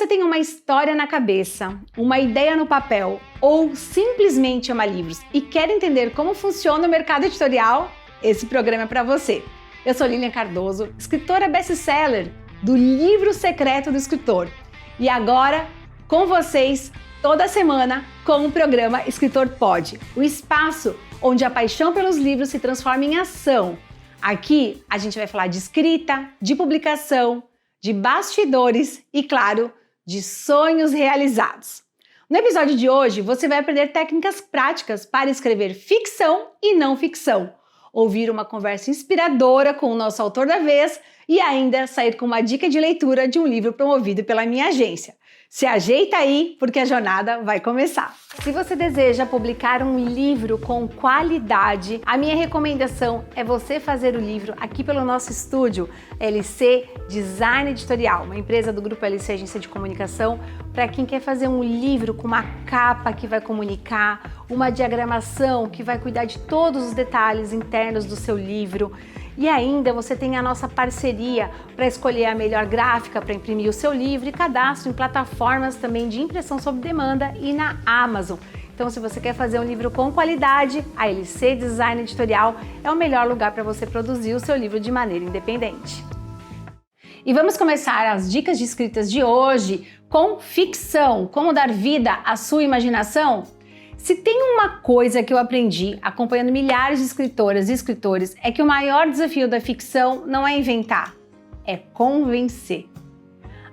você tem uma história na cabeça, uma ideia no papel ou simplesmente ama livros e quer entender como funciona o mercado editorial, esse programa é para você. Eu sou Lilian Cardoso, escritora best-seller do Livro Secreto do Escritor. E agora, com vocês, toda semana, com o programa Escritor Pode, o espaço onde a paixão pelos livros se transforma em ação. Aqui a gente vai falar de escrita, de publicação, de bastidores e, claro, de sonhos realizados. No episódio de hoje, você vai aprender técnicas práticas para escrever ficção e não ficção, ouvir uma conversa inspiradora com o nosso autor da vez e ainda sair com uma dica de leitura de um livro promovido pela minha agência. Se ajeita aí, porque a jornada vai começar. Se você deseja publicar um livro com qualidade, a minha recomendação é você fazer o livro aqui pelo nosso estúdio, LC Design Editorial, uma empresa do Grupo LC Agência de Comunicação, para quem quer fazer um livro com uma capa que vai comunicar, uma diagramação que vai cuidar de todos os detalhes internos do seu livro. E ainda você tem a nossa parceria para escolher a melhor gráfica para imprimir o seu livro e cadastro em plataformas também de impressão sob demanda e na Amazon. Então, se você quer fazer um livro com qualidade, a LC Design Editorial é o melhor lugar para você produzir o seu livro de maneira independente. E vamos começar as dicas de escritas de hoje com ficção, como dar vida à sua imaginação. Se tem uma coisa que eu aprendi acompanhando milhares de escritoras e escritores é que o maior desafio da ficção não é inventar, é convencer.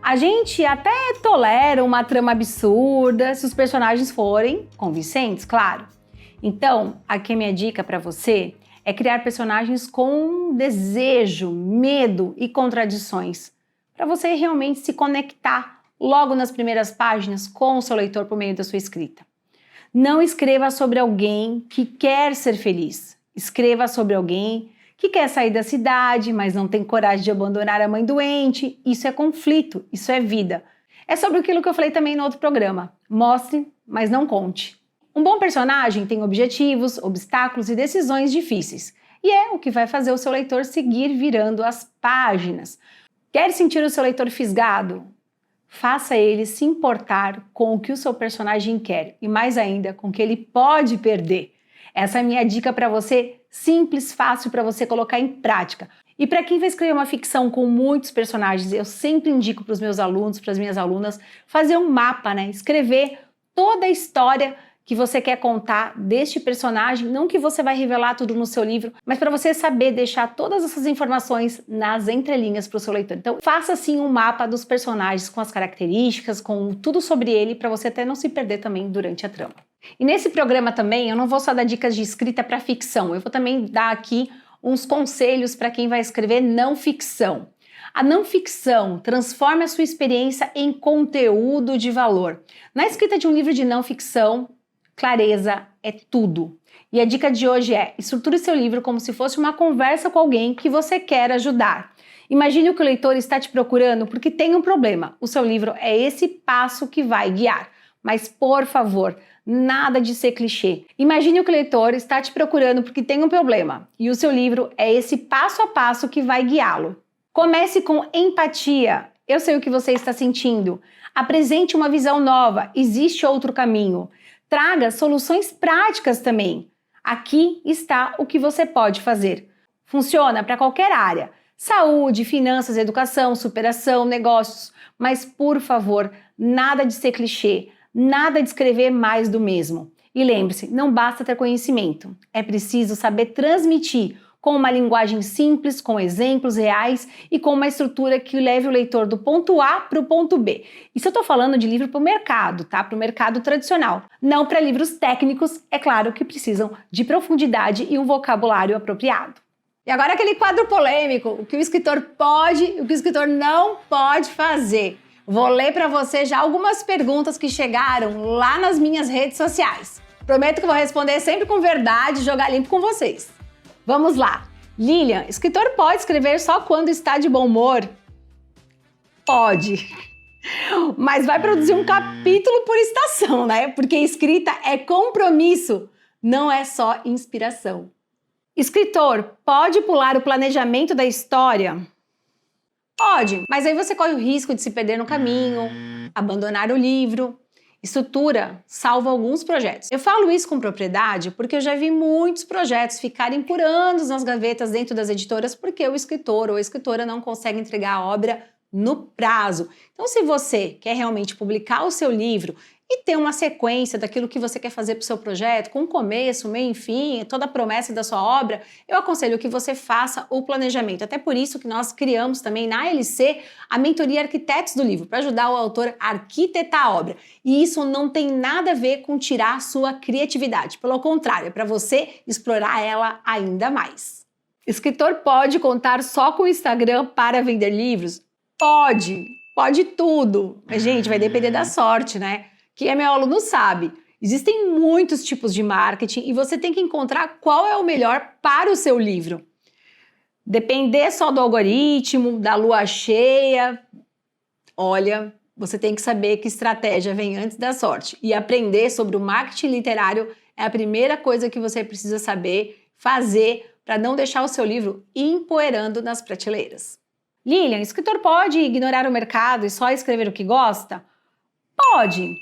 A gente até tolera uma trama absurda se os personagens forem convincentes, claro. Então, aqui a minha dica para você é criar personagens com desejo, medo e contradições, para você realmente se conectar logo nas primeiras páginas com o seu leitor por meio da sua escrita. Não escreva sobre alguém que quer ser feliz. Escreva sobre alguém que quer sair da cidade, mas não tem coragem de abandonar a mãe doente. Isso é conflito, isso é vida. É sobre aquilo que eu falei também no outro programa. Mostre, mas não conte. Um bom personagem tem objetivos, obstáculos e decisões difíceis. E é o que vai fazer o seu leitor seguir virando as páginas. Quer sentir o seu leitor fisgado? Faça ele se importar com o que o seu personagem quer e mais ainda com o que ele pode perder. Essa é a minha dica para você, simples, fácil para você colocar em prática. E para quem vai escrever uma ficção com muitos personagens, eu sempre indico para os meus alunos, para as minhas alunas, fazer um mapa, né? Escrever toda a história que você quer contar deste personagem, não que você vai revelar tudo no seu livro, mas para você saber deixar todas essas informações nas entrelinhas para o seu leitor. Então, faça assim um mapa dos personagens com as características, com tudo sobre ele, para você até não se perder também durante a trama. E nesse programa também, eu não vou só dar dicas de escrita para ficção, eu vou também dar aqui uns conselhos para quem vai escrever não ficção. A não ficção transforma a sua experiência em conteúdo de valor. Na escrita de um livro de não ficção, clareza é tudo. E a dica de hoje é: estruture seu livro como se fosse uma conversa com alguém que você quer ajudar. Imagine que o leitor está te procurando porque tem um problema. O seu livro é esse passo que vai guiar. Mas, por favor, nada de ser clichê. Imagine que o leitor está te procurando porque tem um problema. E o seu livro é esse passo a passo que vai guiá-lo. Comece com empatia. Eu sei o que você está sentindo. Apresente uma visão nova. Existe outro caminho. Traga soluções práticas também. Aqui está o que você pode fazer. Funciona para qualquer área. Saúde, finanças, educação, superação, negócios. Mas, por favor, nada de ser clichê. Nada de escrever mais do mesmo. E lembre-se, não basta ter conhecimento. É preciso saber transmitir com uma linguagem simples, com exemplos reais e com uma estrutura que leve o leitor do ponto A para o ponto B. Isso eu estou falando de livro para o mercado, tá? Para o mercado tradicional. Não para livros técnicos, é claro que precisam de profundidade e um vocabulário apropriado. E agora aquele quadro polêmico, o que o escritor pode e o que o escritor não pode fazer. Vou ler para você já algumas perguntas que chegaram lá nas minhas redes sociais. Prometo que vou responder sempre com verdade e jogar limpo com vocês. Vamos lá. Lilian, escritor pode escrever só quando está de bom humor? Pode. Mas vai produzir um capítulo por estação, né? Porque escrita é compromisso, não é só inspiração. Escritor pode pular o planejamento da história? Pode, mas aí você corre o risco de se perder no caminho, abandonar o livro. Estrutura salva alguns projetos. Eu falo isso com propriedade porque eu já vi muitos projetos ficarem por anos nas gavetas dentro das editoras porque o escritor ou a escritora não consegue entregar a obra no prazo. Então, se você quer realmente publicar o seu livro e ter uma sequência daquilo que você quer fazer para o seu projeto, com começo, meio e fim, toda a promessa da sua obra, eu aconselho que você faça o planejamento. Até por isso que nós criamos também na LC a mentoria Arquitetos do Livro, para ajudar o autor a arquitetar a obra. E isso não tem nada a ver com tirar a sua criatividade. Pelo contrário, é para você explorar ela ainda mais. Escritor pode contar só com o Instagram para vender livros? Pode tudo. Mas, gente, vai depender da sorte, né? Quem é meu aluno sabe, existem muitos tipos de marketing e você tem que encontrar qual é o melhor para o seu livro. Depender só do algoritmo, da lua cheia, olha, você tem que saber que estratégia vem antes da sorte. E aprender sobre o marketing literário é a primeira coisa que você precisa saber fazer para não deixar o seu livro empoeirando nas prateleiras. Lilian, escritor pode ignorar o mercado e só escrever o que gosta? Pode!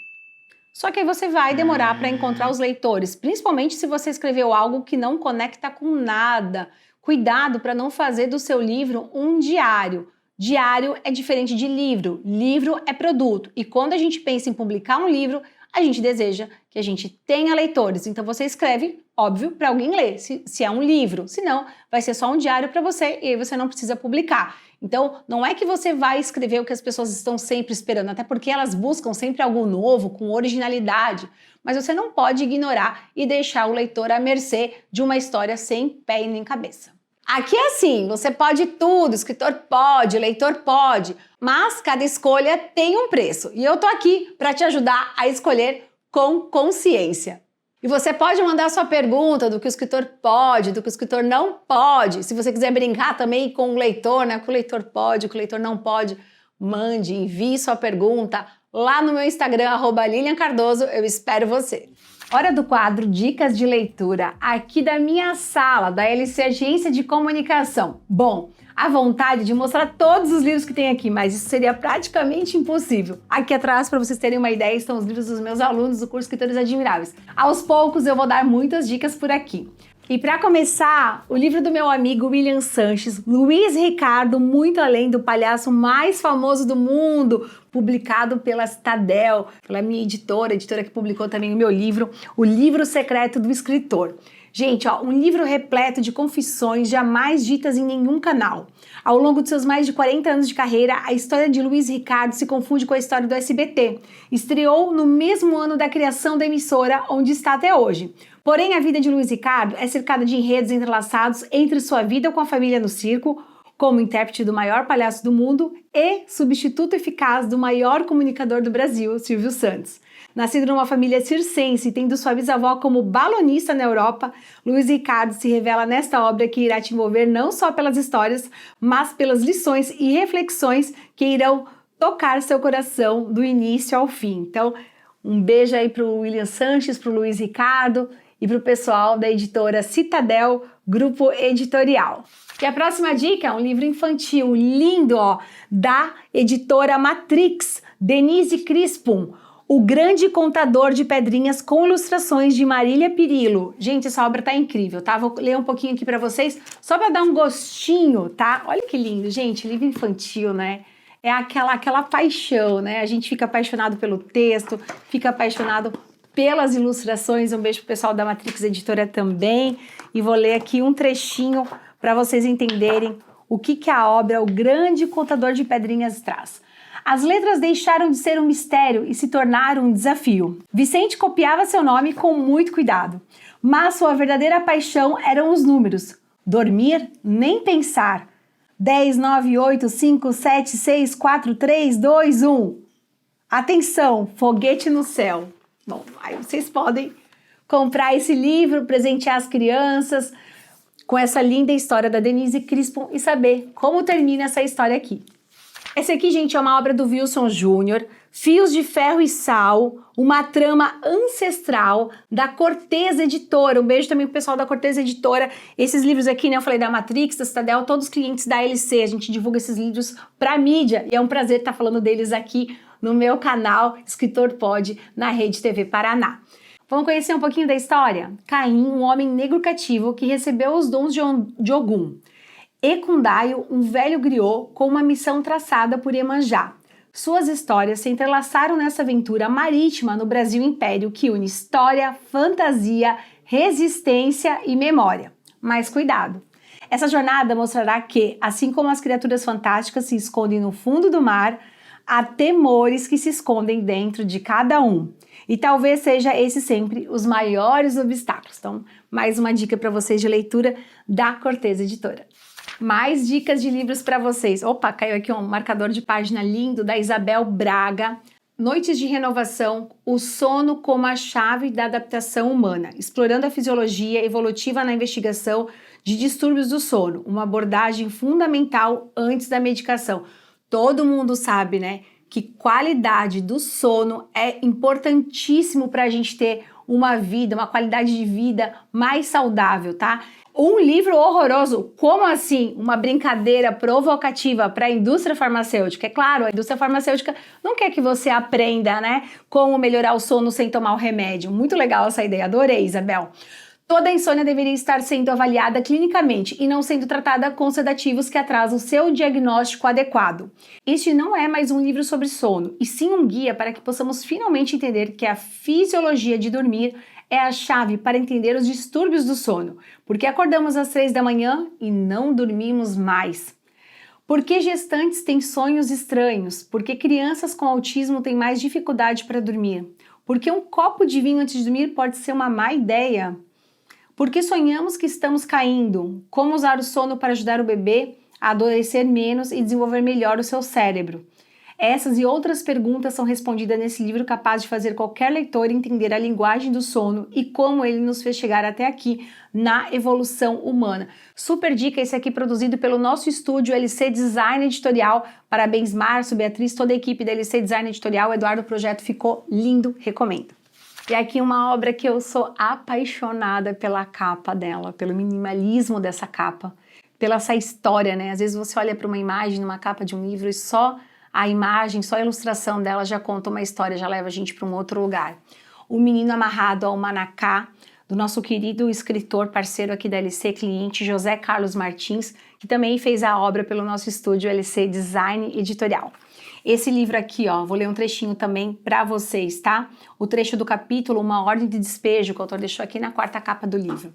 Só que aí você vai demorar para encontrar os leitores, principalmente se você escreveu algo que não conecta com nada. Cuidado para não fazer do seu livro um diário. Diário é diferente de livro. Livro é produto. E quando a gente pensa em publicar um livro, a gente deseja que a gente tenha leitores. Então você escreve, óbvio, para alguém ler, se é um livro. Se não, vai ser só um diário para você e aí você não precisa publicar. Então, não é que você vai escrever o que as pessoas estão sempre esperando, até porque elas buscam sempre algo novo, com originalidade. Mas você não pode ignorar e deixar o leitor à mercê de uma história sem pé e nem cabeça. Aqui é assim, você pode tudo, escritor pode, leitor pode, mas cada escolha tem um preço. E eu tô aqui para te ajudar a escolher com consciência. E você pode mandar sua pergunta do que o escritor pode, do que o escritor não pode. Se você quiser brincar também com o leitor, né? O que o leitor pode, o que o leitor não pode, mande, envie sua pergunta lá no meu Instagram, @LilianCardoso. Eu espero você. Hora do quadro Dicas de Leitura, aqui da minha sala, da LC Agência de Comunicação. Bom, a vontade de mostrar todos os livros que tem aqui, mas isso seria praticamente impossível. Aqui atrás, para vocês terem uma ideia, estão os livros dos meus alunos do curso Escritores Admiráveis. Aos poucos eu vou dar muitas dicas por aqui. E para começar, o livro do meu amigo William Sanches, Luiz Ricardo, Muito Além do Palhaço Mais Famoso do Mundo, publicado pela Citadel, pela minha editora, a editora que publicou também o meu livro, O Livro Secreto do Escritor. Gente, ó, um livro repleto de confissões jamais ditas em nenhum canal. Ao longo de seus mais de 40 anos de carreira, a história de Luiz Ricardo se confunde com a história do SBT. Estreou no mesmo ano da criação da emissora, onde está até hoje. Porém, a vida de Luiz Ricardo é cercada de enredos entrelaçados entre sua vida com a família no circo, como intérprete do maior palhaço do mundo e substituto eficaz do maior comunicador do Brasil, Silvio Santos. Nascido numa família circense e tendo sua bisavó como balonista na Europa, Luiz Ricardo se revela nesta obra que irá te envolver não só pelas histórias, mas pelas lições e reflexões que irão tocar seu coração do início ao fim. Então, um beijo aí para o William Sanches, para o Luiz Ricardo e para o pessoal da editora Citadel, Grupo Editorial. E a próxima dica é um livro infantil lindo, ó, da editora Matrix, Denise Crispum, O Grande Contador de Pedrinhas, com ilustrações de Marília Pirillo. Gente, essa obra tá incrível, tá? Vou ler um pouquinho aqui para vocês, só para dar um gostinho, tá? Olha que lindo, gente, livro infantil, né? É aquela paixão, né? A gente fica apaixonado pelo texto, fica apaixonado pelas ilustrações. Um beijo pro pessoal da Matrix Editora também. E vou ler aqui um trechinho para vocês entenderem o que a obra O Grande Contador de Pedrinhas traz. As letras deixaram de ser um mistério e se tornaram um desafio. Vicente copiava seu nome com muito cuidado, mas sua verdadeira paixão eram os números. Dormir, nem pensar. 10, 9, 8, 5, 7, 6, 4, 3, 2, 1. Atenção, foguete no céu. Bom, aí vocês podem comprar esse livro, presentear as crianças com essa linda história da Denise Crispum e saber como termina essa história aqui. Esse aqui, gente, é uma obra do Wilson Júnior, Fios de Ferro e Sal, uma trama ancestral da Cortez Editora. Um beijo também pro pessoal da Cortez Editora. Esses livros aqui, né, eu falei da Matrix, da Citadel, todos os clientes da LC, a gente divulga esses livros pra mídia e é um prazer estar falando deles aqui no meu canal Escritor Pode, na Rede TV Paraná. Vamos conhecer um pouquinho da história? Caim, um homem negro cativo que recebeu os dons de Ogum. Ekundayo, um velho griot com uma missão traçada por Iemanjá. Suas histórias se entrelaçaram nessa aventura marítima no Brasil Império que une história, fantasia, resistência e memória. Mas cuidado! Essa jornada mostrará que, assim como as criaturas fantásticas se escondem no fundo do mar, há temores que se escondem dentro de cada um. E talvez seja esse sempre os maiores obstáculos. Então, mais uma dica para vocês de leitura da Cortez Editora. Mais dicas de livros para vocês. Opa, caiu aqui um marcador de página lindo da Isabel Braga. Noites de Renovação, o sono como a chave da adaptação humana, explorando a fisiologia evolutiva na investigação de distúrbios do sono, uma abordagem fundamental antes da medicação. Todo mundo sabe, né, que qualidade do sono é importantíssimo para a gente ter uma vida, uma qualidade de vida mais saudável, tá? Um livro horroroso, como assim? Uma brincadeira provocativa para a indústria farmacêutica. É claro, a indústria farmacêutica não quer que você aprenda, né, como melhorar o sono sem tomar o remédio. Muito legal essa ideia, adorei, Isabel. Toda insônia deveria estar sendo avaliada clinicamente e não sendo tratada com sedativos que atrasam o seu diagnóstico adequado. Este não é mais um livro sobre sono, e sim um guia para que possamos finalmente entender que a fisiologia de dormir é a chave para entender os distúrbios do sono. Porque acordamos às 3 da manhã e não dormimos mais. Por que gestantes têm sonhos estranhos? Por que crianças com autismo têm mais dificuldade para dormir? Por que um copo de vinho antes de dormir pode ser uma má ideia? Por que sonhamos que estamos caindo? Como usar o sono para ajudar o bebê a adoecer menos e desenvolver melhor o seu cérebro? Essas e outras perguntas são respondidas nesse livro capaz de fazer qualquer leitor entender a linguagem do sono e como ele nos fez chegar até aqui na evolução humana. Super dica esse aqui produzido pelo nosso estúdio LC Design Editorial. Parabéns, Márcio, Beatriz, toda a equipe da LC Design Editorial. Eduardo, o projeto ficou lindo, recomendo. E aqui uma obra que eu sou apaixonada pela capa dela, pelo minimalismo dessa capa, pela essa história, né? Às vezes você olha para uma imagem numa capa de um livro e só a imagem, só a ilustração dela já conta uma história, já leva a gente para um outro lugar. O Menino Amarrado ao Manacá, do nosso querido escritor, parceiro aqui da LC, cliente, José Carlos Martins, que também fez a obra pelo nosso estúdio LC Design Editorial. Esse livro aqui, ó, vou ler um trechinho também para vocês, tá? O trecho do capítulo Uma Ordem de Despejo, que o autor deixou aqui na quarta capa do livro.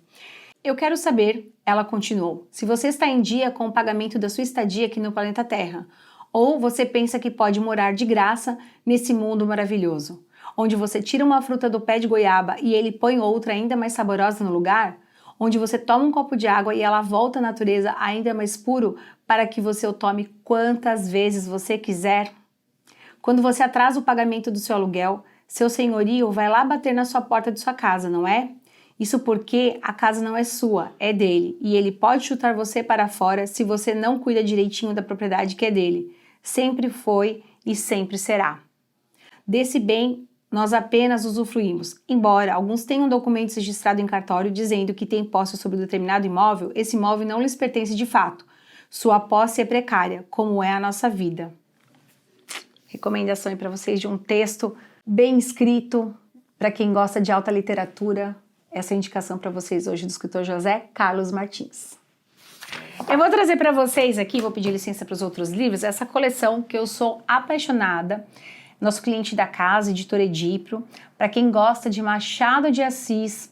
Eu quero saber, ela continuou, se você está em dia com o pagamento da sua estadia aqui no planeta Terra, ou você pensa que pode morar de graça nesse mundo maravilhoso, onde você tira uma fruta do pé de goiaba e ele põe outra ainda mais saborosa no lugar, onde você toma um copo de água e ela volta à natureza ainda mais puro para que você o tome quantas vezes você quiser. Quando você atrasa o pagamento do seu aluguel, seu senhorio vai lá bater na sua porta de sua casa, não é? Isso porque a casa não é sua, é dele, e ele pode chutar você para fora se você não cuida direitinho da propriedade que é dele. Sempre foi e sempre será. Desse bem, nós apenas usufruímos. Embora alguns tenham documentos registrados em cartório dizendo que têm posse sobre determinado imóvel, esse imóvel não lhes pertence de fato. Sua posse é precária, como é a nossa vida. Recomendação aí para vocês de um texto bem escrito, para quem gosta de alta literatura. Essa é a indicação para vocês hoje do escritor José Carlos Martins. Eu vou trazer para vocês aqui, vou pedir licença para os outros livros, essa coleção que eu sou apaixonada. Nosso cliente da casa, Editora Edipro, para quem gosta de Machado de Assis,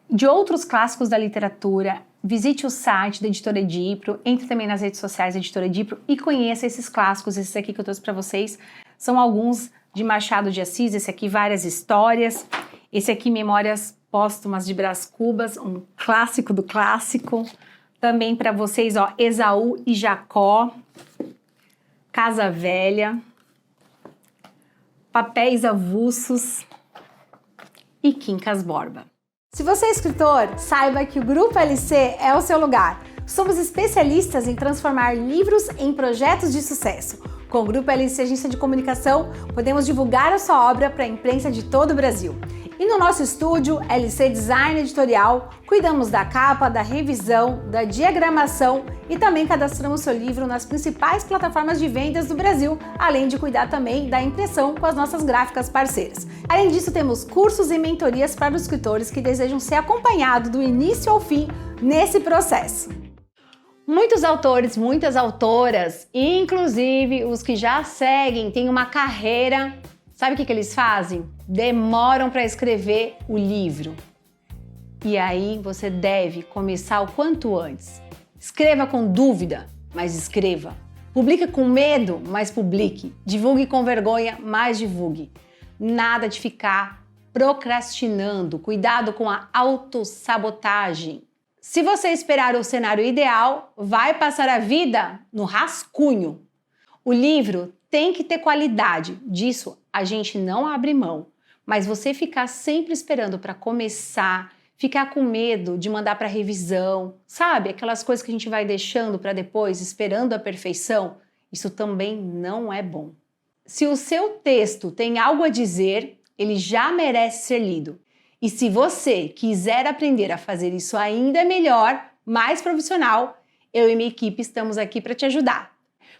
de outros clássicos da literatura, visite o site da Editora Edipro, entre também nas redes sociais da Editora Edipro e conheça esses clássicos. Esses aqui que eu trouxe para vocês são alguns de Machado de Assis, esse aqui Várias Histórias, esse aqui Memórias Póstumas de Brás Cubas, um clássico do clássico. Também para vocês, ó, Esaú e Jacó, Casa Velha, Papéis Avulsos e Quincas Borba. Se você é escritor, saiba que o Grupo LC é o seu lugar. Somos especialistas em transformar livros em projetos de sucesso. Com o Grupo LC Agência de Comunicação, podemos divulgar a sua obra para a imprensa de todo o Brasil. E no nosso estúdio, LC Design Editorial, cuidamos da capa, da revisão, da diagramação e também cadastramos seu livro nas principais plataformas de vendas do Brasil, além de cuidar também da impressão com as nossas gráficas parceiras. Além disso, temos cursos e mentorias para os escritores que desejam ser acompanhados do início ao fim nesse processo. Muitos autores, muitas autoras, inclusive os que já seguem, têm uma carreira. Sabe o que eles fazem? Demoram para escrever o livro. E aí você deve começar o quanto antes. Escreva com dúvida, mas escreva. Publique com medo, mas publique. Divulgue com vergonha, mas divulgue. Nada de ficar procrastinando. Cuidado com a autossabotagem. Se você esperar o cenário ideal, vai passar a vida no rascunho. O livro tem que ter qualidade, disso a gente não abre mão. Mas você ficar sempre esperando para começar, ficar com medo de mandar para revisão, sabe? Aquelas coisas que a gente vai deixando para depois, esperando a perfeição, isso também não é bom. Se o seu texto tem algo a dizer, ele já merece ser lido. E se você quiser aprender a fazer isso ainda melhor, mais profissional, eu e minha equipe estamos aqui para te ajudar.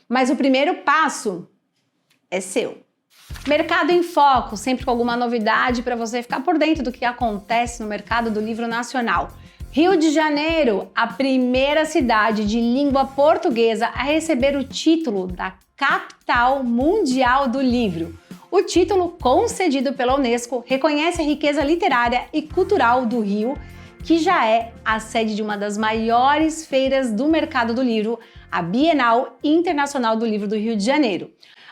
Mas o primeiro passo é seu. Mercado em Foco, sempre com alguma novidade para você ficar por dentro do que acontece no mercado do livro nacional. Rio de Janeiro, a primeira cidade de língua portuguesa a receber o título da Capital Mundial do Livro. O título, concedido pela Unesco, reconhece a riqueza literária e cultural do Rio, que já é a sede de uma das maiores feiras do mercado do livro, a Bienal Internacional do Livro do Rio de Janeiro.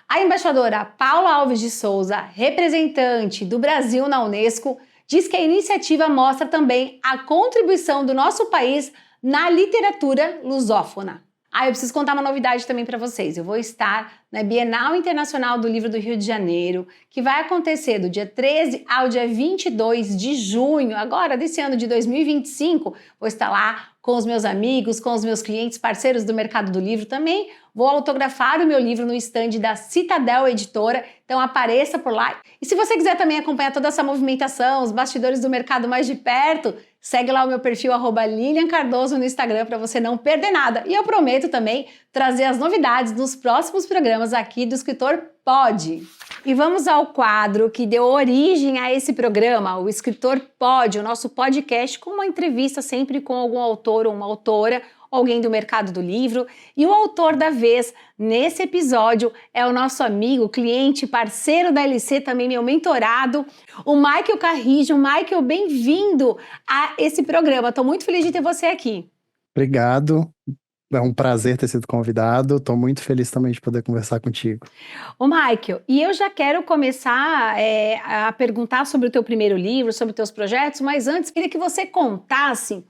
A embaixadora Paula Alves de Souza, representante do Brasil na Unesco, diz que a iniciativa mostra também a contribuição do nosso país na literatura lusófona. Eu preciso contar uma novidade também para vocês. Eu vou estar na Bienal Internacional do Livro do Rio de Janeiro, que vai acontecer do dia 13 ao dia 22 de junho, agora desse ano de 2025. Vou estar lá com os meus amigos, com os meus clientes, parceiros do mercado do livro também. Vou autografar o meu livro no estande da Citadel Editora, então apareça por lá. E se você quiser também acompanhar toda essa movimentação, os bastidores do mercado mais de perto, segue lá o meu perfil @LilianCardoso no Instagram para você não perder nada. E eu prometo também trazer as novidades nos próximos programas aqui do Escritor Pode. E vamos ao quadro que deu origem a esse programa, o Escritor Pode, o nosso podcast com uma entrevista sempre com algum autor ou uma autora, alguém do mercado do livro. E o autor da vez nesse episódio é o nosso amigo, cliente, parceiro da LC, também meu mentorado, o Michael Carrijo. Michael, bem-vindo a esse programa. Estou muito feliz de ter você aqui. Obrigado. É um prazer ter sido convidado. Estou muito feliz também de poder conversar contigo. Ô Michael, e eu já quero começar a perguntar sobre o teu primeiro livro, sobre os teus projetos, mas antes queria que você contasse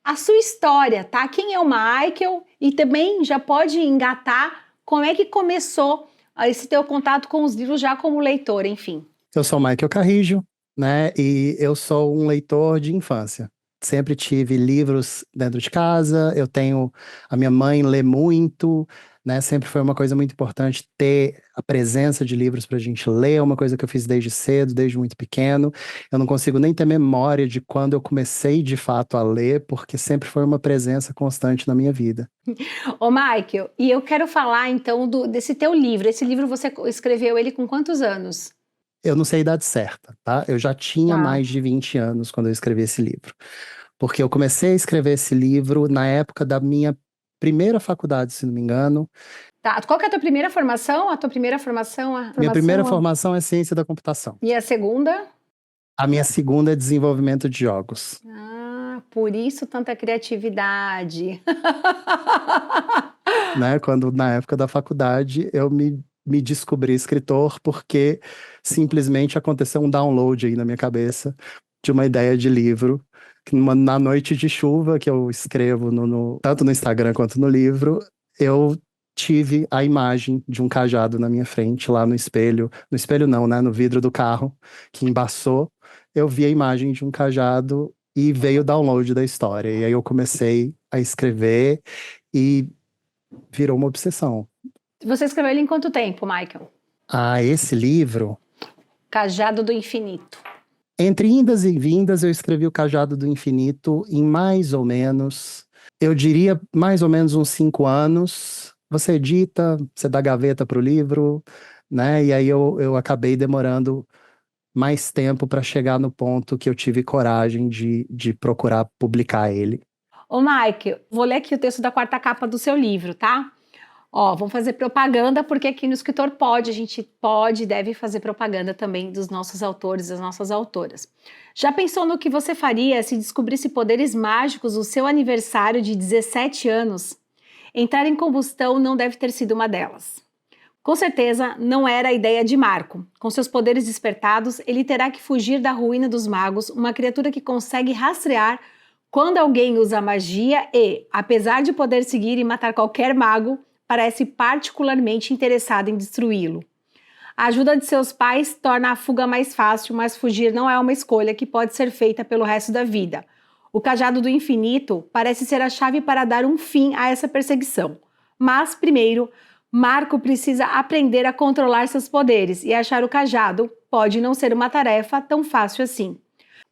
a sua história, tá? Quem é o Michael? E também já pode engatar como é que começou esse teu contato com os livros já como leitor, enfim. Eu sou o Michael Carrijo, né? E eu sou um leitor de infância. Sempre tive livros dentro de casa, a minha mãe lê muito, né? Sempre foi uma coisa muito importante ter a presença de livros para a gente ler, é uma coisa que eu fiz desde cedo, desde muito pequeno. Eu não consigo nem ter memória de quando eu comecei de fato a ler, porque sempre foi uma presença constante na minha vida. Ô Michael, e eu quero falar então desse teu livro. Esse livro você escreveu ele com quantos anos? Eu não sei a idade certa, tá? Eu já tinha mais de 20 anos quando eu escrevi esse livro. Porque eu comecei a escrever esse livro na época da minha primeira faculdade, se não me engano. Tá, qual que é a tua primeira formação? Minha primeira formação é ciência da computação. E a segunda? A minha segunda é desenvolvimento de jogos. Por isso tanta criatividade. Né? Quando na época da faculdade eu me descobri escritor porque simplesmente aconteceu um download aí na minha cabeça de uma ideia de livro, que na noite de chuva que eu escrevo tanto no Instagram quanto no livro, eu tive a imagem de um cajado na minha frente, lá no espelho não, né, no vidro do carro, que embaçou, eu vi a imagem de um cajado e veio o download da história, e aí eu comecei a escrever e virou uma obsessão. Você escreveu ele em quanto tempo, Michael? Esse livro... Cajado do Infinito. Entre indas e vindas, eu escrevi O Cajado do Infinito em mais ou menos, eu diria mais ou menos uns 5 anos. Você edita, você dá gaveta para o livro, né? E aí eu acabei demorando mais tempo para chegar no ponto que eu tive coragem de procurar publicar ele. Ô, Mike, vou ler aqui o texto da quarta capa do seu livro, tá? Ó, vamos fazer propaganda, porque aqui no Escritor Pode, a gente pode e deve fazer propaganda também dos nossos autores, das nossas autoras. Já pensou no que você faria se descobrisse poderes mágicos no seu aniversário de 17 anos? Entrar em combustão não deve ter sido uma delas. Com certeza, não era a ideia de Marco. Com seus poderes despertados, ele terá que fugir da ruína dos magos, uma criatura que consegue rastrear quando alguém usa magia e, apesar de poder seguir e matar qualquer mago, parece particularmente interessado em destruí-lo. A ajuda de seus pais torna a fuga mais fácil, mas fugir não é uma escolha que pode ser feita pelo resto da vida. O Cajado do Infinito parece ser a chave para dar um fim a essa perseguição. Mas, primeiro, Marco precisa aprender a controlar seus poderes e achar o cajado pode não ser uma tarefa tão fácil assim.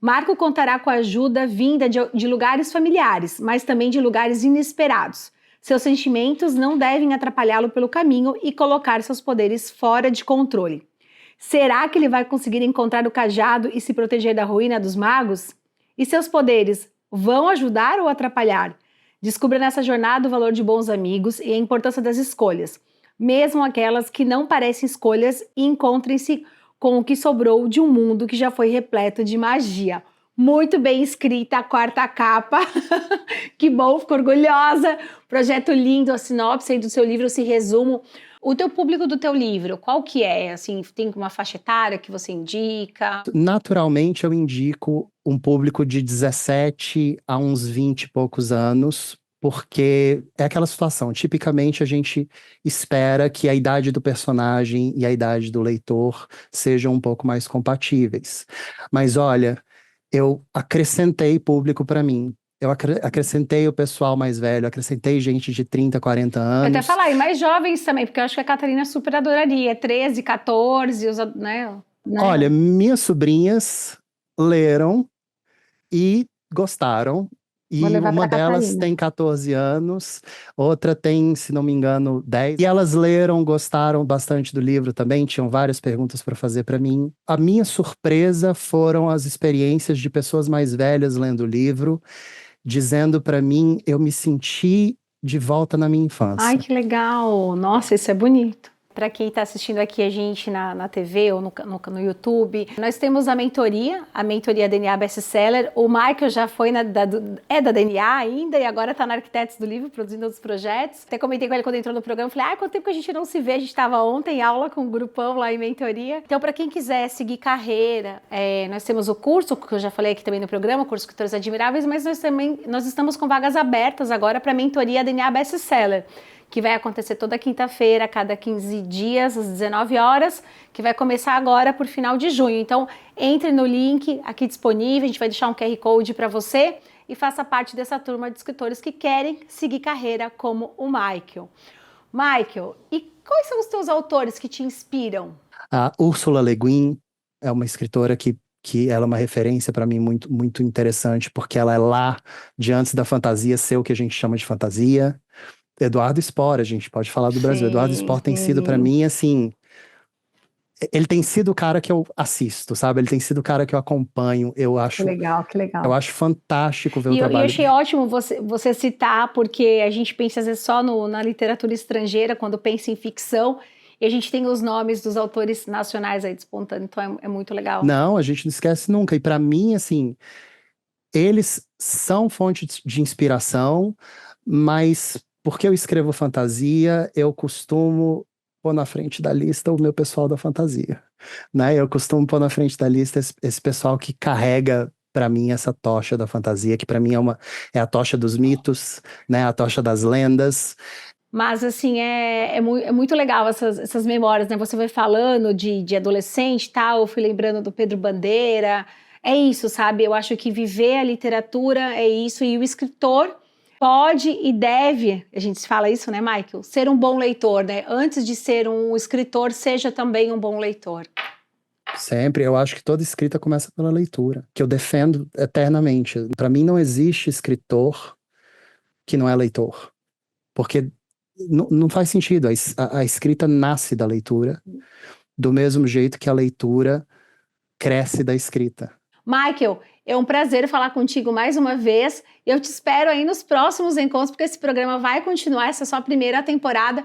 Marco contará com a ajuda vinda de lugares familiares, mas também de lugares inesperados. Seus sentimentos não devem atrapalhá-lo pelo caminho e colocar seus poderes fora de controle. Será que ele vai conseguir encontrar o cajado e se proteger da ruína dos magos? E seus poderes vão ajudar ou atrapalhar? Descubra nessa jornada o valor de bons amigos e a importância das escolhas, mesmo aquelas que não parecem escolhas, e encontrem-se com o que sobrou de um mundo que já foi repleto de magia. Muito bem escrita a quarta capa. Que bom, fico orgulhosa. Projeto lindo, a sinopse aí do seu livro, esse resumo. O teu público do teu livro, qual que é? Assim, tem uma faixa etária que você indica? Naturalmente, eu indico um público de 17 a uns 20 e poucos anos, porque é aquela situação. Tipicamente, a gente espera que a idade do personagem e a idade do leitor sejam um pouco mais compatíveis. Mas olha, eu acrescentei público para mim. Eu acrescentei o pessoal mais velho, acrescentei gente de 30, 40 Eu anos. até falar, e mais jovens também, porque eu acho que a Catarina super adoraria. 13, 14, né? Olha, minhas sobrinhas leram e gostaram. Vou E levar uma para delas Catarina. tem 14 anos, outra tem, se não me engano, 10. E elas leram, gostaram bastante do livro também, tinham várias perguntas para fazer para mim. A minha surpresa foram as experiências de pessoas mais velhas lendo o livro, dizendo para mim, eu me senti de volta na minha Ai, infância. que legal! Nossa, isso é bonito. Para quem está assistindo aqui a gente na TV ou no YouTube, nós temos a mentoria DNA Bestseller. O Michael já foi da DNA ainda e agora está na Arquitetos do Livro, produzindo outros projetos. Até comentei com ele quando entrou no programa, falei, quanto tempo que a gente não se vê? A gente estava ontem em aula com um grupão lá em mentoria. Então, para quem quiser seguir carreira, nós temos o curso, que eu já falei aqui também no programa, o curso Escritores Admiráveis, mas nós estamos com vagas abertas agora para a mentoria DNA Bestseller, que vai acontecer toda quinta-feira, a cada 15 dias, às 19 horas, que vai começar agora por final de junho. Então, entre no link aqui disponível, a gente vai deixar um QR Code para você e faça parte dessa turma de escritores que querem seguir carreira como o Michael. Michael, e quais são os teus autores que te inspiram? A Ursula Le Guin é uma escritora que ela é uma referência para mim muito, muito interessante, porque ela é lá de antes da fantasia ser o que a gente chama de fantasia. Eduardo Spohr, a gente pode falar do Brasil. Eduardo Spohr tem sido para mim, assim, ele tem sido o cara que eu assisto, sabe? Ele tem sido o cara que eu acompanho, eu acho... Que legal, que legal. Eu acho fantástico ver o E eu trabalho achei dele. ótimo você citar, porque a gente pensa às vezes só na literatura estrangeira, quando pensa em ficção, e a gente tem os nomes dos autores nacionais aí despontando, então é muito legal. Não, a gente não esquece nunca. E para mim, assim, eles são fonte de inspiração, mas porque eu escrevo fantasia, eu costumo pôr na frente da lista o meu pessoal da fantasia, né? Eu costumo pôr na frente da lista esse pessoal que carrega para mim essa tocha da fantasia, que para mim é a tocha dos mitos, né? A tocha das lendas. Mas, assim, é muito legal essas memórias, né? Você vai falando de adolescente e tal, eu fui lembrando do Pedro Bandeira. É isso, sabe? Eu acho que viver a literatura é isso, e o escritor pode e deve, a gente fala isso, né, Michael? Ser um bom leitor, né? Antes de ser um escritor, seja também um bom leitor. Sempre, eu acho que toda escrita começa pela leitura, que eu defendo eternamente. Para mim não existe escritor que não é leitor, porque não faz sentido. A escrita nasce da leitura, do mesmo jeito que a leitura cresce da escrita. Michael, é um prazer falar contigo mais uma vez. Eu te espero aí nos próximos encontros, porque esse programa vai continuar, essa é só a primeira temporada.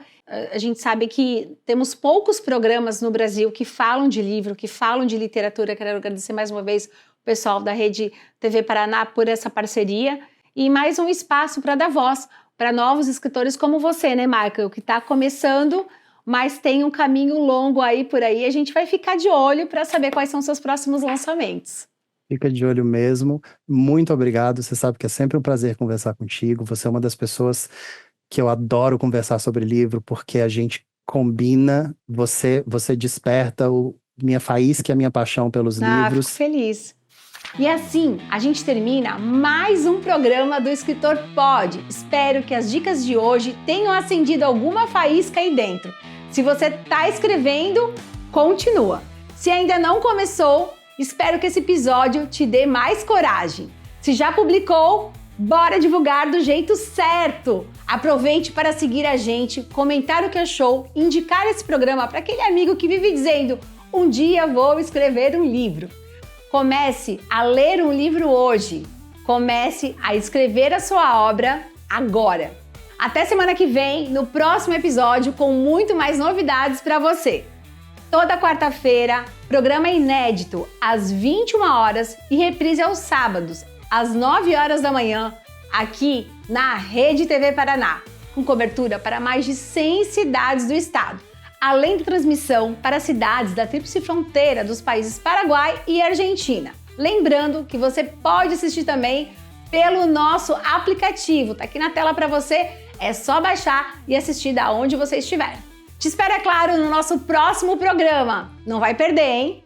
A gente sabe que temos poucos programas no Brasil que falam de livro, que falam de literatura. Quero agradecer mais uma vez o pessoal da Rede TV Paraná por essa parceria e mais um espaço para dar voz para novos escritores como você, né, Michael, que está começando, mas tem um caminho longo aí por aí. A gente vai ficar de olho para saber quais são os seus próximos lançamentos. Fica de olho mesmo. Muito obrigado. Você sabe que é sempre um prazer conversar contigo. Você é uma das pessoas que eu adoro conversar sobre livro, porque a gente combina, você desperta minha faísca e a minha paixão pelos livros. Fico feliz. E assim, a gente termina mais um programa do Escritor Pode. Espero que as dicas de hoje tenham acendido alguma faísca aí dentro. Se você está escrevendo, continua. Se ainda não começou, espero que esse episódio te dê mais coragem. Se já publicou, bora divulgar do jeito certo! Aproveite para seguir a gente, comentar o que achou, indicar esse programa para aquele amigo que vive dizendo: um dia vou escrever um livro. Comece a ler um livro hoje. Comece a escrever a sua obra agora. Até semana que vem, no próximo episódio, com muito mais novidades para você. Toda quarta-feira, programa inédito às 21 horas e reprise aos sábados, às 9 horas da manhã, aqui na Rede TV Paraná, com cobertura para mais de 100 cidades do estado, além da transmissão para cidades da tríplice fronteira dos países Paraguai e Argentina. Lembrando que você pode assistir também pelo nosso aplicativo, tá aqui na tela para você, é só baixar e assistir da onde você estiver. Te espero, é claro, no nosso próximo programa. Não vai perder, hein?